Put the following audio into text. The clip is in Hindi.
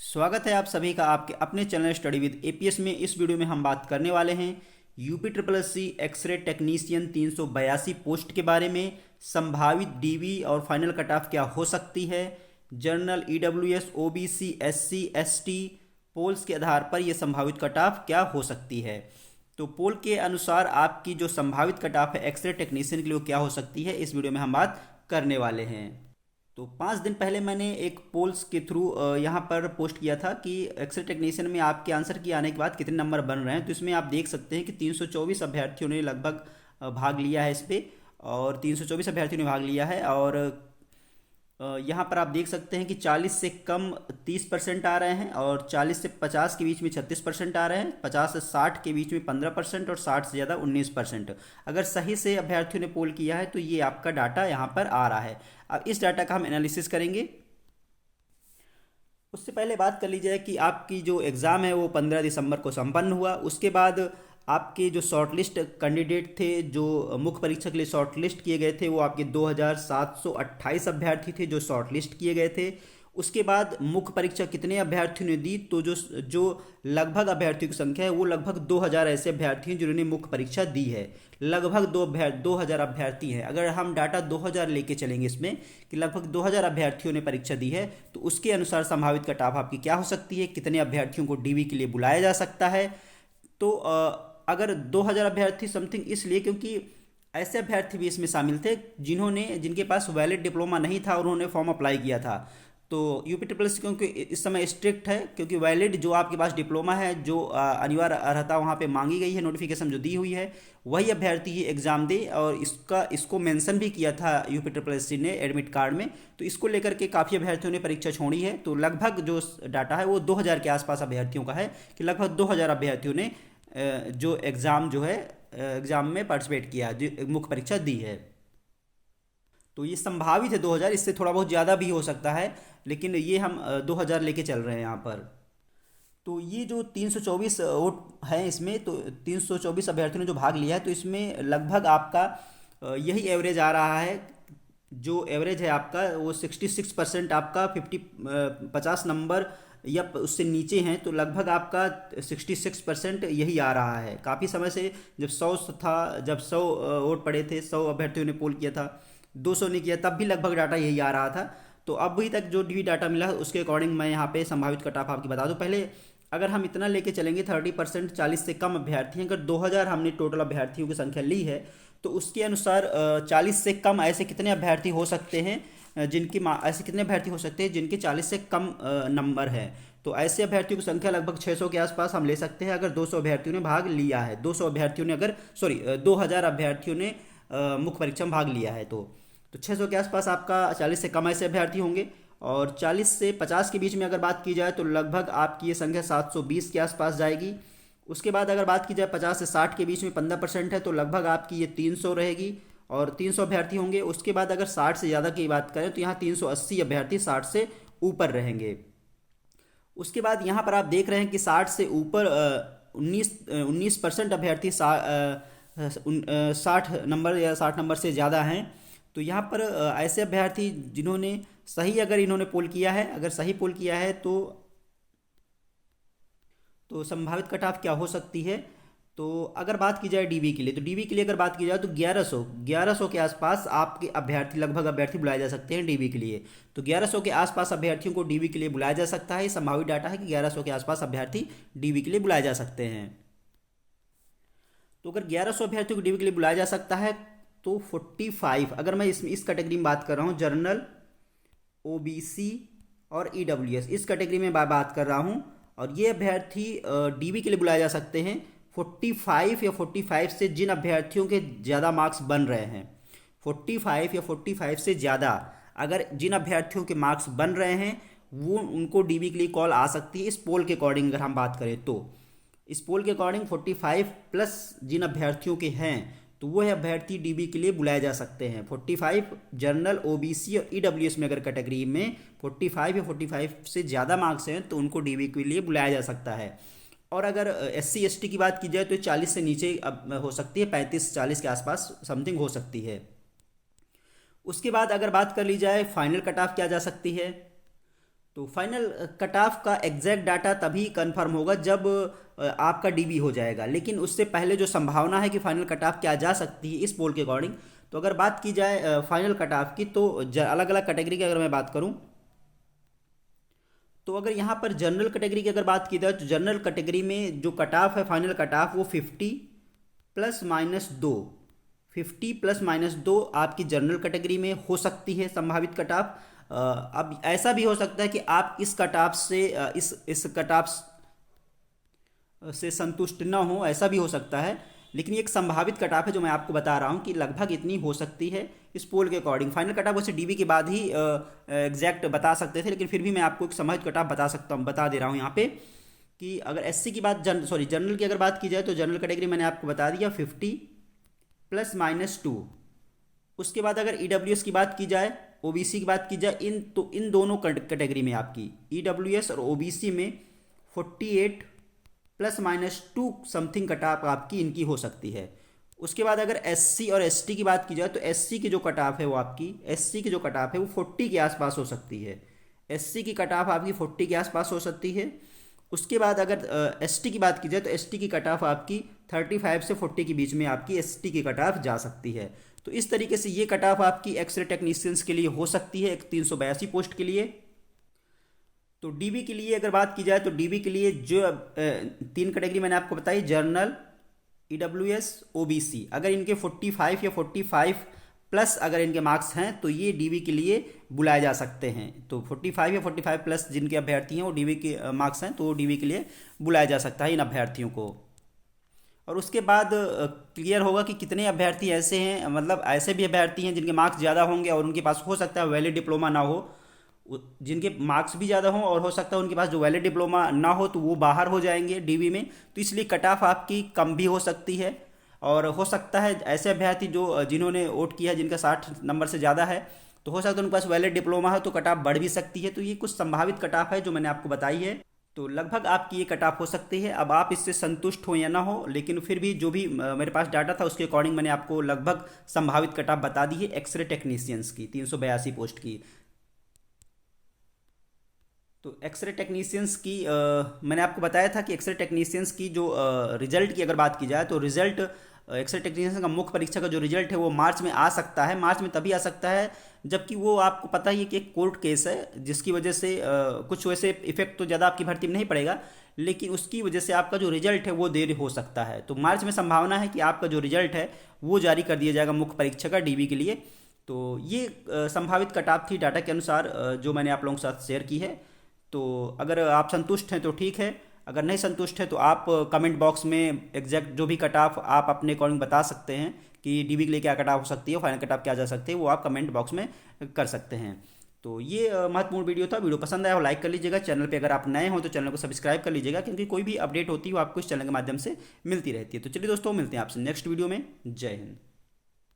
स्वागत है आप सभी का आपके अपने चैनल स्टडी विद एपीएस में। इस वीडियो में हम बात करने वाले हैं UP triple S C x-ray technician 382 post के बारे में। संभावित डीवी और फाइनल कट ऑफ क्या हो सकती है। General EWS OBC SC ST polls के आधार पर यह संभावित कट ऑफ क्या हो सकती है। तो पोल के अनुसार आपकी जो संभावित कट ऑफ है एक्सरे टेक्नीशियन के लिए वो क्या हो सकती है, इस वीडियो में हम बात करने वाले हैं। तो 5 दिन पहले मैंने एक पोल्स के थ्रू यहाँ पर पोस्ट किया था कि एक्सरे टेक्नीशियन में आपके आंसर की आने के बाद कितने नंबर बन रहे हैं। तो इसमें आप देख सकते हैं कि 324 अभ्यर्थियों ने लगभग भाग लिया है इस पे, और 324 अभ्यर्थियों ने भाग लिया है। और यहाँ पर आप देख सकते हैं कि 40 से कम 30% आ रहे हैं, और 40 से 50 के बीच में 36% आ रहे हैं, 50 से 60 के बीच में 15%, और 60 से ज़्यादा 19%। अगर सही से अभ्यर्थियों ने पोल किया है तो ये आपका डाटा यहाँ पर आ रहा है। अब इस डाटा का हम एनालिसिस करेंगे। उससे पहले बात कर ली जाए कि आपकी जो एग्ज़ाम है वो 15 दिसंबर को संपन्न हुआ। उसके बाद आपके जो शॉर्टलिस्ट कैंडिडेट थे, जो मुख्य परीक्षा के लिए शॉर्टलिस्ट किए गए थे, वो आपके 2728 अभ्यर्थी थे जो शॉर्टलिस्ट किए गए थे। उसके बाद मुख्य परीक्षा कितने अभ्यर्थियों ने दी, तो जो जो लगभग अभ्यर्थियों की संख्या है वो लगभग 2000 ऐसे अभ्यर्थी हैं जिन्होंने मुख्य परीक्षा दी है। लगभग 2000 अभ्यर्थी हैं। अगर हम डाटा 2000 लेके चलेंगे इसमें कि लगभग 2000 अभ्यर्थियों ने परीक्षा दी है, तो उसके अनुसार संभावित कट ऑफ आपकी क्या हो सकती है, कितने अभ्यर्थियों को डीवी के लिए बुलाया जा सकता है। तो अगर 2000 अभ्यर्थी समथिंग, इसलिए क्योंकि ऐसे अभ्यर्थी भी इसमें शामिल थे जिनके पास वैलिड डिप्लोमा नहीं था और उन्होंने फॉर्म अप्लाई किया था। तो यूपी ट्रिपल एस क्योंकि इस समय स्ट्रिक्ट है, क्योंकि वैलिड जो आपके पास डिप्लोमा है, जो अनिवार्य अर्हता वहाँ पे मांगी गई है, नोटिफिकेशन जो दी हुई है, वही अभ्यर्थी ही एग्ज़ाम दे। और इसको मेंशन भी किया था यूपी ट्रिपल एस सी ने एडमिट कार्ड में। तो इसको लेकर के काफ़ी अभ्यर्थियों ने परीक्षा छोड़ी है। तो लगभग जो डाटा है वो 2000 के आसपास अभ्यर्थियों का है कि लगभग 2000 अभ्यर्थियों ने जो एग्ज़ाम जो है एग्ज़ाम में पार्टिसिपेट किया, जो मुख्य परीक्षा दी है। तो ये संभावित है 2000, इससे थोड़ा बहुत ज़्यादा भी हो सकता है, लेकिन ये हम 2000 लेके चल रहे हैं यहाँ पर। तो ये जो 324 वोट हैं इसमें, तो 324 अभ्यर्थियों ने जो भाग लिया है, तो इसमें लगभग आपका यही एवरेज आ रहा है। जो एवरेज है आपका वो 66% आपका 50 नंबर या उससे नीचे हैं, तो लगभग आपका 66% यही आ रहा है। काफ़ी समय से जब 100 था, जब 100 वोट पड़े थे, 100 अभ्यर्थियों ने पोल किया था, 200 ने किया, तब भी लगभग डाटा यही आ रहा था। तो अभी तक जो भी डाटा मिला है उसके अकॉर्डिंग मैं यहाँ पे संभावित कट ऑफ आपकी बता दूँ। पहले अगर हम इतना लेके चलेंगे 30%, 40 से कम अभ्यर्थी हैं, अगर 2000 हमने टोटल अभ्यर्थियों की संख्या ली है, तो उसके अनुसार 40 से कम ऐसे कितने अभ्यर्थी हो सकते हैं ऐसे कितने अभ्यर्थी हो सकते हैं जिनके 40 से कम नंबर है। तो ऐसे अभ्यर्थियों की संख्या लगभग 600 के आसपास हम ले सकते हैं अगर 200 अभ्यर्थियों ने भाग लिया है। 200 अभ्यर्थियों ने अगर 2000 अभ्यर्थियों ने मुख्य परीक्षा में भाग लिया है, तो 600 के आसपास आपका 40 से कम ऐसे अभ्यर्थी होंगे। और 40 से 50 के बीच में अगर बात की जाए तो लगभग आपकी ये संख्या 720 के आसपास जाएगी। उसके बाद अगर बात की जाए 50 से 60 के बीच में 15% है, तो लगभग आपकी ये 300 रहेगी, और 300 अभ्यर्थी होंगे। उसके बाद अगर 60 से ज़्यादा की बात करें तो यहाँ 380 अभ्यर्थी 60 से ऊपर रहेंगे। उसके बाद यहाँ पर आप देख रहे हैं कि 60 से ऊपर 19% अभ्यर्थी 60 नंबर या 60 नंबर से ज़्यादा हैं। तो यहाँ पर ऐसे अभ्यर्थी जिन्होंने सही अगर इन्होंने पोल किया है, अगर सही पोल किया है, तो संभावित कट ऑफ क्या हो सकती है। तो अगर बात की जाए डीवी के लिए, तो डीवी के लिए अगर बात की जाए तो 1100 के आसपास आपके अभ्यर्थी लगभग अभ्यर्थी बुलाए जा सकते हैं डीवी के लिए। तो 1100 के आसपास अभ्यर्थियों को डीवी के लिए बुलाया जा सकता है। संभावित डाटा है कि 1100 के आसपास अभ्यर्थी डीवी के लिए बुलाए जा सकते हैं। तो अगर 1100 अभ्यर्थियों को डीवी के लिए बुलाया जा सकता है, तो 45, अगर मैं इस कैटेगरी में बात कर रहा हूँ, जनरल ओबीसी और ईडब्ल्यूएस, इस कैटेगरी में बात कर रहा हूँ, और ये अभ्यर्थी डीवी के लिए बुलाए जा सकते हैं 45 या 45 से जिन अभ्यर्थियों के ज़्यादा मार्क्स बन रहे हैं। 45 या 45 से ज़्यादा अगर जिन अभ्यर्थियों के मार्क्स बन रहे हैं, वो उनको डीवी के लिए कॉल आ सकती है। इस पोल के अकॉर्डिंग अगर हम बात करें तो इस पोल के अकॉर्डिंग 45 प्लस जिन अभ्यर्थियों के हैं, तो वो है अभ्यर्थी डीबी के लिए बुलाए जा सकते हैं। 45 जनरल ओबीसी और ईडब्ल्यूएस में अगर कैटेगरी में 45 या 45 से ज़्यादा मार्क्स हैं, तो उनको डीबी के लिए बुलाया जा सकता है। और अगर एससी एसटी की बात की जाए तो 40 से नीचे अब हो सकती है, 35-40 के आसपास समथिंग हो सकती है। उसके बाद अगर बात कर ली जाए फाइनल कट ऑफ क्या जा सकती है, तो फाइनल कट ऑफ का एग्जैक्ट डाटा तभी कंफर्म होगा जब आपका डीबी हो जाएगा, लेकिन उससे पहले जो संभावना है कि फाइनल कट ऑफ क्या जा सकती है इस पोल के अकॉर्डिंग, तो अगर बात की जाए फाइनल कट ऑफ की, तो अलग अलग कैटेगरी की अगर मैं बात करूं, तो अगर यहाँ पर जनरल कैटेगरी की अगर बात की जाए तो जनरल कैटेगरी में जो कट ऑफ है फाइनल कट ऑफ वो 50 ± 2, 50 ± 2 आपकी जनरल कैटेगरी में हो सकती है संभावित कट ऑफ। अब ऐसा भी हो सकता है कि आप इस कट ऑफ से इस कट ऑफ से संतुष्ट ना हो, ऐसा भी हो सकता है, लेकिन ये एक संभावित कट ऑफ है जो मैं आपको बता रहा हूँ कि लगभग इतनी हो सकती है इस पोल के अकॉर्डिंग। फाइनल कट ऑफ वैसे डीबी के बाद ही एग्जैक्ट बता सकते थे, लेकिन फिर भी मैं आपको एक संभावित कट ऑफ बता दे रहा हूँ यहाँ पे कि अगर एससी की बात जनरल की अगर बात की जाए तो जनरल कैटेगरी मैंने आपको बता दिया 50 ± 2। उसके बाद अगर ईडब्ल्यूएस की बात की जाए, ओबीसी की बात की जाए, इन दोनों कैटेगरी में आपकी ईडब्ल्यूएस और ओबीसी में 48 ± 2 समथिंग कट ऑफ आपकी इनकी हो सकती है। उसके बाद अगर एससी और एसटी की बात की जाए तो एससी की जो कट ऑफ है वो आपकी एससी की जो कट ऑफ है वो 40 के आसपास हो सकती है। एससी की कट ऑफ आपकी 40 के आसपास हो सकती है। उसके बाद अगर एसटी की बात की जाए तो एसटी की कट ऑफ आपकी 35 से 40 के बीच में आपकी एसटी की कट ऑफ जा सकती है। तो इस तरीके से ये कट ऑफ आपकी एक्सरे टेक्नीशियंस के लिए हो सकती है एक 382 पोस्ट के लिए। तो डीबी के लिए अगर बात की जाए तो डीबी के लिए जो 3 कैटेगरी मैंने आपको बताई, जनरल, ईडब्ल्यूएस, ओबीसी, अगर इनके 45 या 45 प्लस अगर इनके मार्क्स हैं तो ये डीबी के लिए बुलाए जा सकते हैं। तो 45 या 45 प्लस जिनके अभ्यर्थी हैं वो डीबी के मार्क्स हैं तो डीबी के लिए बुलाया जा सकता है इन अभ्यर्थियों को। और उसके बाद क्लियर होगा कि कितने अभ्यर्थी ऐसे हैं, मतलब ऐसे भी अभ्यर्थी हैं जिनके मार्क्स ज़्यादा होंगे और उनके पास हो सकता है वैलिड डिप्लोमा ना हो, जिनके मार्क्स भी ज़्यादा हों और हो सकता है उनके पास जो वैलिड डिप्लोमा ना हो तो वो बाहर हो जाएंगे डीबी में। तो इसलिए कट ऑफ आपकी कम भी हो सकती है और हो सकता है ऐसे अभ्यर्थी जो जिन्होंने वोट किया जिनका 60 नंबर से ज़्यादा है तो हो सकता है उनके पास वैलिड डिप्लोमा हो तो कट ऑफ बढ़ भी सकती है। तो ये कुछ संभावित कट ऑफ है जो मैंने आपको बताई है। तो लगभग आपकी ये कट ऑफ हो सकती है। अब आप इससे संतुष्ट हो या ना हो, लेकिन फिर भी जो भी मेरे पास डाटा था उसके अकॉर्डिंग मैंने आपको लगभग संभावित कट ऑफ बता दी है एक्सरे टेक्नीशियंस की 382 पोस्ट की। तो एक्सरे टेक्नीशियंस की मैंने आपको बताया था कि एक्सरे टेक्नीशियंस की जो रिजल्ट की अगर बात की जाए तो रिजल्ट एक्सरे टेक्नीशियंस का मुख्य परीक्षा का जो रिजल्ट है वो मार्च में आ सकता है। मार्च में तभी आ सकता है जबकि वो आपको पता ही है कि एक कोर्ट केस है जिसकी वजह से कुछ वैसे इफेक्ट तो ज़्यादा आपकी भर्ती में नहीं पड़ेगा, लेकिन उसकी वजह से आपका जो रिजल्ट है वो देर हो सकता है। तो मार्च में संभावना है कि आपका जो रिजल्ट है वो जारी कर दिया जाएगा मुख्य परीक्षा का डीबी के लिए। तो ये संभावित कट ऑफ थी डाटा के अनुसार जो मैंने आप लोगों के साथ शेयर की है। तो अगर आप संतुष्ट हैं तो ठीक है, अगर नहीं संतुष्ट है तो आप कमेंट बॉक्स में एग्जैक्ट जो भी कट ऑफ आप अपने अकॉर्डिंग बता सकते हैं कि डीबी के लिए क्या कट ऑफ हो सकती है, फाइनल कट ऑफ क्या जा सकती है, वो आप कमेंट बॉक्स में कर सकते हैं। तो ये महत्वपूर्ण वीडियो था। वीडियो पसंद आया हो लाइक कर लीजिएगा। चैनल पे अगर आप नए हो तो चैनल को सब्सक्राइब कर लीजिएगा क्योंकि कोई भी अपडेट होती है वो आपको इस चैनल के माध्यम से मिलती रहती है। तो चलिए दोस्तों, मिलते हैं आपसे नेक्स्ट वीडियो में। जय हिंद।